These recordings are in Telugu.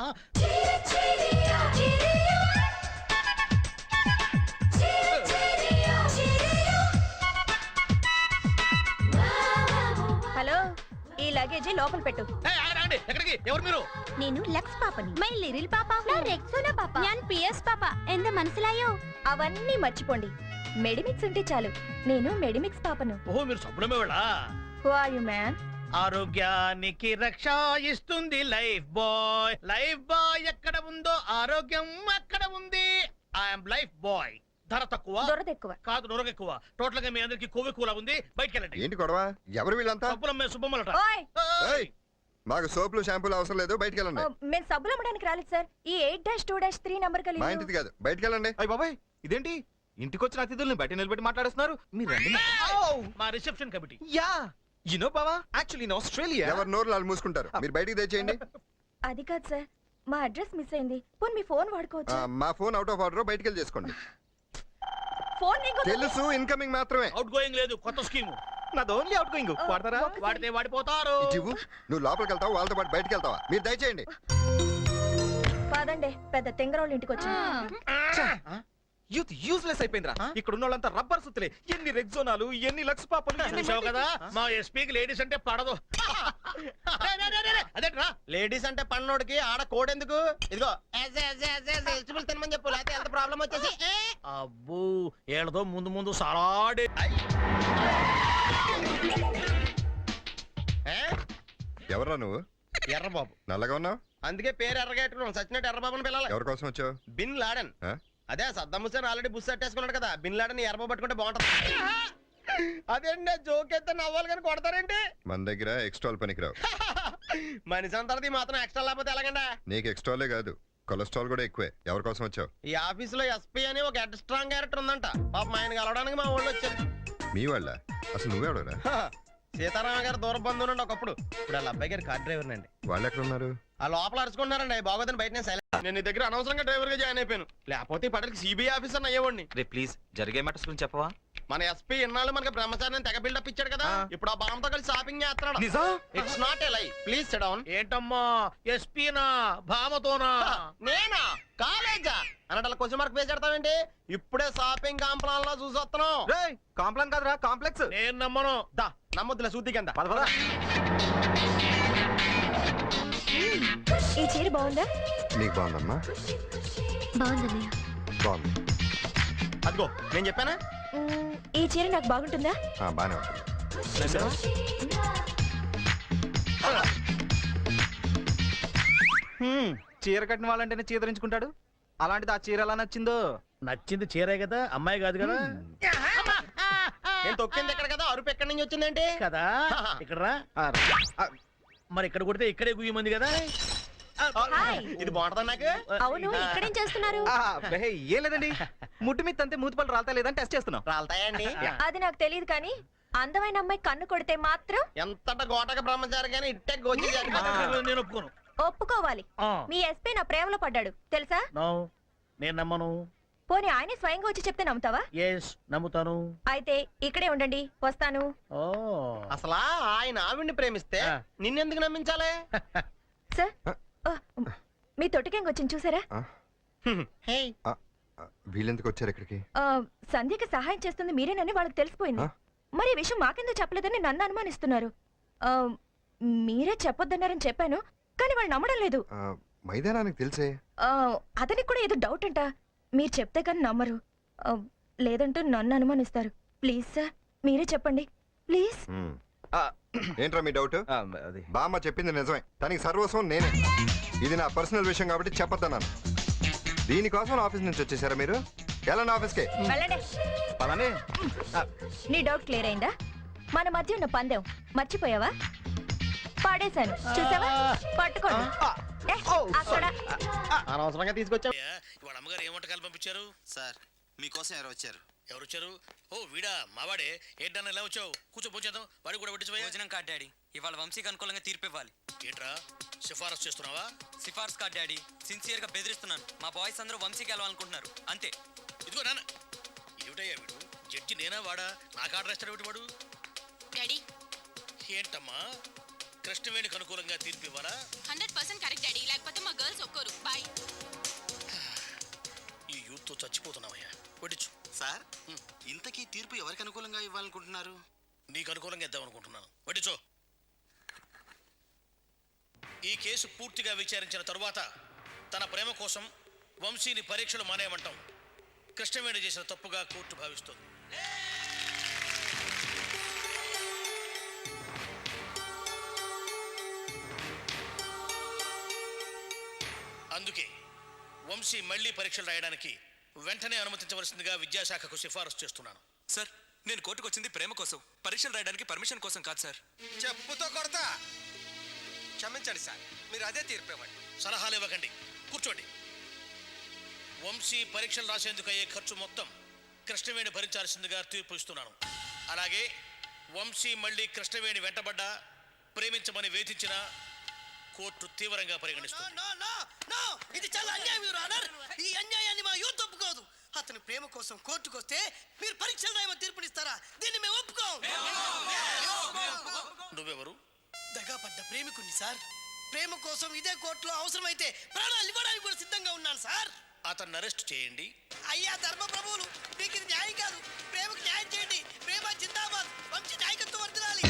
హలో, ఈ లగేజీ లోపల పెట్టు. ఎక్కడికి? ఎవరు మీరు? నేను లక్స్ పాపని. మై లిటిల్ పాప. నా రెక్సోనా పాప. నేను పిఎస్ పాప. ఎంత మనసులాయో అవన్నీ మర్చిపోండి. మెడిమిక్స్ ఉంటే చాలు. నేను మెడిమిక్స్ పాపను. ఓహో, మీరు సబ్బులమే వాళ్ళ. Who are you man? ఆరోగ్యానికి రక్ష ఇస్తుంది లైఫ్ బాయ్. లైఫ్ బాయ్ ఎక్కడ ఉందో ఆరోగ్యం అక్కడ ఉంది. I'm Lifebuoy. ధర తక్కువ, దొరద ఎక్కువ. కాదు నొరగ ఎక్కువ. టోటల్ గా మీ అందరికి కొవ్వు ఎక్కువలా ఉంది. బయటికి వెళ్ళండి. ఏంటి గొడవ? ఎవరు వీళ్ళంతా? సబ్బులమ్మే సుబ్బమ్మలట. ఓయ్, ఏయ్, మాకు సోపులు షాంపూలు అవసరం లేదు, బయటికి వెళ్ళండి. మేము సబ్బులు అమ్మడానికి రాలేదు సార్. ఈ 8-2-3 నంబర్ మా కలిగి. ఇంటిది కాదు, బయటికి వెళ్ళండి. అయ్య బాబాయ్, ఇదేంటి ఇంటికి వచ్చిన అతిథుల్ని బయట నిలబెట్టి మాట్లాడుతున్నారు? మీరు రండి. మా reception committee. Yeah you know బావా, యాక్చువల్లీ ఇన్ ఆస్ట్రేలియా. ఎవరు నోరు వాళ్ళు మూసుకుంటారు. మీరు బయటికి తెచ్చేయండి. అది కాదు సార్, మా అడ్రస్ మిస్ అయింది. పోనీ మీ ఫోన్ వాడుకోవచ్చు. మా ఫోన్ అవుట్ ఆఫ్ ఆర్డర్, బయటికి వెళ్ళి చేసుకోండి. ఫోన్ నీకు తెలుసు, ఇన్కమింగ్ మాత్రమే. అవుట్ గోయింగ్ లేదు, కొత్త స్కీమ్. నాది ఓన్లీ అవుట్ గోయింగ్. వాడతారా? వాడితే వాడిపోతారు. ఇవ్వు. నువ్వు లోపలికి వెళ్తావా, వాళ్ళతో పాటు బయటికి వెళ్తావా? మీరు దయచేయండి. కాదండి, పెద్ద తెంగరోళ్ళ ఇంటికి వచ్చి. యూత్ యూజ్లెస్ అయిపోయిందిరా. ఇక్కడ ఉన్న వాళ్ళంతా రబ్బర్ సుత్తులే. ఎన్ని రెగ్జోనాలు, ఎన్ని లక్స్ పాపలు, ఎన్ని చూసావు కదా, మా ఎస్పీకి లేడీస్ అంటే పడదు. అదేట్రా, లేడీస్ అంటే పన్నోడికి ఆడ కోడ్ ఎందుకు? ఇదిగో ఎలిజిబుల్ తినమని చెప్పు, లేకపోతే ఎంత ప్రాబ్లం వచ్చేసి. అబ్బో ఏళ్ళతో ముందు ముందు సలాడే. ఎవరా నువ్వు? ఎర్రబాబు. నల్లగా ఉన్నావు. అందుకే పేరు ఎర్రగా పెట్టుకున్నాం. సచ్చినట్టు ఎర్రబాబుని పిల్లలు. ఎవరి కోసం వచ్చావు? Bin Laden. ఆ? అదే సద్దాం హుసేన్ ఆల్రెడీ బుస్ కట్టేసుకున్నాడు కదా, బిన్ లాడెన్ ఎర్రబాబు పట్టుకుంటే బాగుంటది. అదేంటి జోక్ అయితే నవ్వాలి కానీ కొడతారేంటి? మన దగ్గర ఎక్స్ట్రాల్ పనికిరావు. మనిషి అంతది మాత్రం ఎక్స్ట్రా లేకపోతే ఎలాగండి? నీకు ఎక్స్ట్రాలే కాదు, కొలెస్ట్రాల్ కూడా ఎక్కువే. ఎవరి కోసం వచ్చావు? ఈ ఆఫీస్ లో ఎస్పీ అని ఒక హెడ్ స్ట్రాంగ్ క్యారెక్టర్ ఉందంట. పాపం ఆయన కలవడానికి మా ఊళ్ళో వచ్చారు. మీ వాళ్ళ? అసలు నువ్వెవడరా? సీతారామ గారు దూర బంధువులు అండి ఒకప్పుడు. ఇప్పుడు వాళ్ళ అబ్బాయి గారు కార్ డ్రైవర్ అండి. వాళ్ళు ఎక్కడ ఉన్నారు? ఆ లోపల అరుచుకుంటున్నారండి. బాగోదని బయట నేను నీ దగ్గర అనవసరంగా డ్రైవర్ గా జాయిన్ అయిపోయాను. లేకపోతే ఇప్పటికి సిబిఐ ఆఫీసర్ అయ్యేవాడిని. రే ప్లీజ్, జరిగే మ్యాటర్స్ గురించి చెప్పవా? మన ఎస్పీ ఇన్నాళ్ళు మనకి బ్రహ్మచారిని తెగ బిల్డప్ ఇచ్చాడు కదా, ఇప్పుడు ఆ బాంబతో కలిసి షాపింగ్ చేస్తున్నాడు. నిజం? ఇట్స్ నాట్ ఏ లై. Please SIT down. ఏంటమ్మా ఎస్పీనా భామతోనా? నేనా? కాలేజా అన్నట్టు క్వశ్చన్ మార్క్ వేసి పెడతావేంటి? ఇప్పుడే షాపింగ్ కాంప్లాన్ లో చూసి వస్తున్నాం. రే కాంప్లాన్ కాదురా, కాంప్లెక్స్. నేను నమ్మను. దా నమ్మొద్దులే సూతి కింద. పద పద. ఈ చీర బాగుందా? నీకు బాగుందమ్మా? బాగుందన్నయ్య. బాగుంది. అదిగో నేను చెప్పానా? ఈ చీర నాకు బాగుంటుందా? బానే ఉంటుంది. చీర కట్టిన వాళ్ళంటేనే చీదరించుకుంటాడు. అలాంటిది ఆ చీర ఎలా నచ్చిందో? నచ్చింది చీరే కదా, అమ్మాయి కాదు కదా. నేను తొక్కింది ఎక్కడ కదా, అరుపు ఎక్కడి నుంచి వచ్చిందేంటి కదా ఇక్కడ రా. ఆ, మరి ఇక్కడ కొడితే ఇక్కడే గుయ్యమంది కదా. హాయ్. ఇది బాగుంటుందా నాకు? అవును, ఇక్కడేం చేస్తున్నారు? ఏం లేదండి, ముట్టు మీద అంతే మూతిపళ్ళు రాలతా లేదని టెస్ట్ చేస్తున్నాం. రాలతాయండి. అది నాకు తెలియదు కానీ అందమైన అమ్మాయి కన్ను కొడితే మాత్రం ఎంతట గోటక బ్రహ్మచారి కానీ ఇట్టే గోచి నేను ఒప్పుకోను. ఒప్పుకోవాలి. మీ ఎస్పీ నా ప్రేమలో పడ్డాడు తెలుసా? నో, నేను నమ్మను. పోనీ ఆయనే స్వయంగా వచ్చి చెప్తే నమ్ముతావా? ఎస్, నమ్ముతాను. అయితే ఇక్కడే ఉండండి, వస్తాను. ఓ అసలా ఆయన ఆవిడ్ని ప్రేమిస్తే నిన్నెందుకు నమ్మించాలి? సార్, మీ తొట్టికెంగ్ వచ్చింది చూసారా? వీళ్ళెందుకు వచ్చారు ఇక్కడికి? సంధ్యకి సహాయం చేస్తుంది మీరేనని వాళ్ళకి తెలిసిపోయింది. మరి ఈ విషయం మాకెందుకు చెప్పలేదని నన్ను అనుమానిస్తున్నారు. మీరే చెప్పొద్దన్నారని చెప్పాను, కానీ వాళ్ళు నమ్మడం లేదు. మైదానానికి తెలిసే. అతనికి కూడా ఏదో డౌట్ అంట. మీరు చెప్తే కానీ నమ్మరు. లేదంటూ నన్ను అనుమానిస్తారు. ప్లీజ్ సార్, మీరే చెప్పండి ప్లీజ్. ఏంట్రా మీ డౌట్? బామ్మ చెప్పింది నిజమే, తనకి సర్వస్వం నేనే. ఇది నా పర్సనల్ విషయం కాబట్టి చెప్పొద్దన్నాను. దీనికోసం ఆఫీస్ నుంచి వచ్చేసారా మీరు? వెళ్ళండి ఆఫీస్కి. వెళ్ళండి. నీ డౌట్ క్లియర్ అయిందా? మన మధ్య ఉన్న పందెం మర్చిపోయావా? పాడేశాను చూసావా? పట్టుకోండి. అక్కడ అనవసరంగా తీసుకొచ్చా. వాళ్ళ అమ్మగారు ఏ వంటకాలు పంపించారు? సార్ మీకోసం ఎవరు వచ్చారు? ఎవరు వచ్చారు? ఓ వీడా, మావాడే. ఏంటన్నా ఎలా వచ్చావు? కూర్చో పోచేద్దాం. వాడికి కూడా పట్టించబోయా. భోజనం కాదు డాడీ, ఇవాళ వంశీకి అనుకూలంగా తీర్పు ఇవ్వాలి. ఏంట్రా సిఫారసు చేస్తున్నావా? సిఫార్సు కాదు డాడీ, సిన్సియర్ గా బెదిరిస్తున్నాను. మా బాయ్స్ అందరూ వంశీకి వెళ్ళాలనుకుంటున్నారు అంతే. ఇదిగో నాన్న. ఏమిటయ్యా వీడు? జడ్జి నేనా వాడా? నాకు ఆర్డర్ ఇస్తాడు ఏమిటి వాడు? డాడీ ఏంటమ్మా కృష్ణవేణికి అనుకూలంగా తీర్పు ఇవ్వాలా? 100% కరెక్ట్ డాడీ, లేకపోతే మా గర్ల్స్ ఒక్క చచ్చిపోతున్నావయ్యా. వడ్డించు. సార్ ఇంతకీ తీర్పు ఎవరికి అనుకూలంగా ఇవ్వాలనుకుంటున్నారు? నీకు అనుకూలంగా ఇద్దాం అనుకుంటున్నాను. వడ్డించు. ఈ కేసు పూర్తిగా విచారించిన తరువాత తన ప్రేమ కోసం వంశీని పరీక్షలు మానేయమంటాం కృష్ణవేణి చేసిన తప్పుగా కోర్టు భావిస్తుంది. అందుకే వంశీ మళ్లీ పరీక్షలు రాయడానికి వెంటనే అనుమతించవలసిందిగా విద్యాశాఖకు సిఫారసు చేస్తున్నాను. సార్ నేను కోర్టుకు వచ్చింది ప్రేమ కోసం, పరీక్షలు రాయడానికి పర్మిషన్ కోసం కాదు సార్. చెప్పుతో కొడతా. క్షమించండి సార్, మీరు అదే తీర్పు ఇవ్వండి. సలహాలు ఇవ్వకండి, కూర్చోండి. వంశీ పరీక్షలు రాసేందుకు అయ్యే ఖర్చు మొత్తం కృష్ణవేణి భరించాల్సిందిగా తీర్పు ఇస్తున్నాను. అలాగే వంశీ మళ్ళీ కృష్ణవేణి వెంటబడ్డా ప్రేమించమని వేధించిన కోర్టు తీవ్రంగా పరిగణిస్తుంది. ఇది చాలా అన్యాయం యువర్ ఆనర్. ఈ అన్యాయాన్ని మా యూత్ ఒప్పుకోదు. అతని ప్రేమ కోసం కోర్టుకు వస్తే మీరు పరీక్షలు రాయమని తీర్పునిస్తారా? దీన్ని మేము ఒప్పుకోం. నువ్వెవరు? దగాపడ్డ ప్రేమికుణ్ణి సార్. ప్రేమ కోసం ఇదే కోర్టులో అవసరమైతే ప్రాణాలు ఇవ్వడానికి కూడా సిద్ధంగా ఉన్నాను సార్. అతన్ని అరెస్ట్ చేయండి. అయ్యా ధర్మ ప్రభువులు, మీకు ఇది న్యాయం కాదు. ప్రేమకు న్యాయం చేయండి. ప్రేమ జిందాబాద్. వంశీ నాయకత్వం వర్ధిల్లాలి.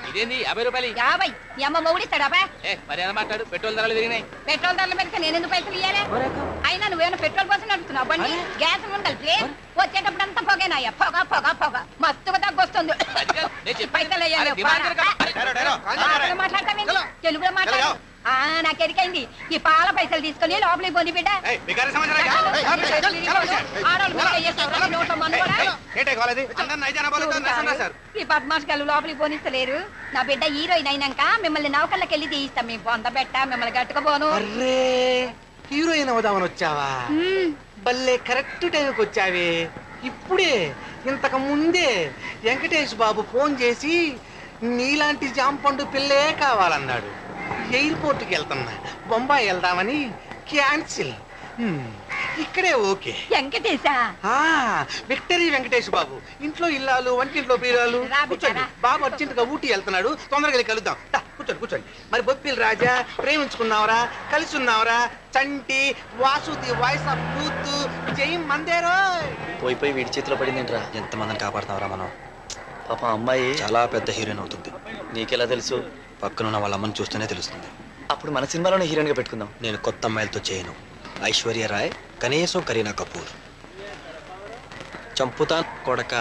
ఇదేంది 50 రూపాయలు? 50. మీ అమ్మ మొగుడిస్తాడా? మరి ఎలా మాట్లాడు? పెట్రోల్ ధరలు పెరిగినాయి. పెట్రోల్ ధరలు పెడితే నేను ఎందుకు పైసలు ఇయ్యాలి? అయినా నువ్వేమైనా పెట్రోల్ కోసం నడుపుతున్నావు బండి? గ్యాస్ కలిపి వచ్చేటప్పుడు అంతా పొగేనాయ్యా. పొగ పొగ పొగ మస్తుగా తగ్గొస్తుంది. పైసలు వేయాలి. మాట్లాడతావేంటి? తెలుగులో మాట్లాడు. నాకు ఎరికైంది. ఈ పాల పైసలు తీసుకొని లోపలికి పోని బిడ్డ. ఈ పద్మాషకాలు లోపలికి పోనిస్తలేరు. నా బిడ్డ హీరోయిన్ అయినాక మిమ్మల్ని నౌకళ్ళకి వెళ్ళి తీయిస్తాం. మీ బొంద పెట్ట మిమ్మల్ని గట్టుకుపోను. హీరోయిన్ అవుదామని వచ్చావా? బల్లే కరెక్ట్ టైంకి వచ్చావే. ఇప్పుడే ఇంతకు ముందే వెంకటేష్ బాబు ఫోన్ చేసి నీలాంటి జాంపండు పిల్లే కావాలన్నాడు. ఎయిర్పోర్ట్కి వెళ్తున్నా, బొంబాయి వెళ్దామని క్యాన్సిల్. ఇక్కడే ఓకే. వెంకటేశా? విక్టరీ వెంకటేష్ బాబు. ఇంట్లో ఇల్లాలు, వంటింట్లో పీరాలు. కూర్చోండి. బాబు అర్జెంటుగా ఊటీ వెళ్తున్నాడు, తొందరగా వెళ్ళి కలుద్దాం. కూర్చోండి కూర్చోండి. మరి బొప్పిల్ రాజా, ప్రేమించుకున్నావరా, కలిసి ఉన్నావరా, చంటి, వాసుది, వాయిస్ ఆఫ్ యూత్, జై మందేరో. పోయి వీడి చేతిలో పడిందేంట్రా? ఎంతమందిని కాపాడుతున్నావురా మనం? పాప అమ్మాయి చాలా పెద్ద హీరోయిన్ అవుతుంది. నీకెలా తెలుసు? పక్కనున్న వాళ్ళ అమ్మని చూస్తూనే తెలుస్తుంది. అప్పుడు మన సినిమాలోనే హీరోయిన్ గా పెట్టుకుందాం. నేను కొత్త అమ్మాయిలతో చేయను. ఐశ్వర్య రాయ్, కనీసం కరీనా కపూర్. చంపుతా కొడక.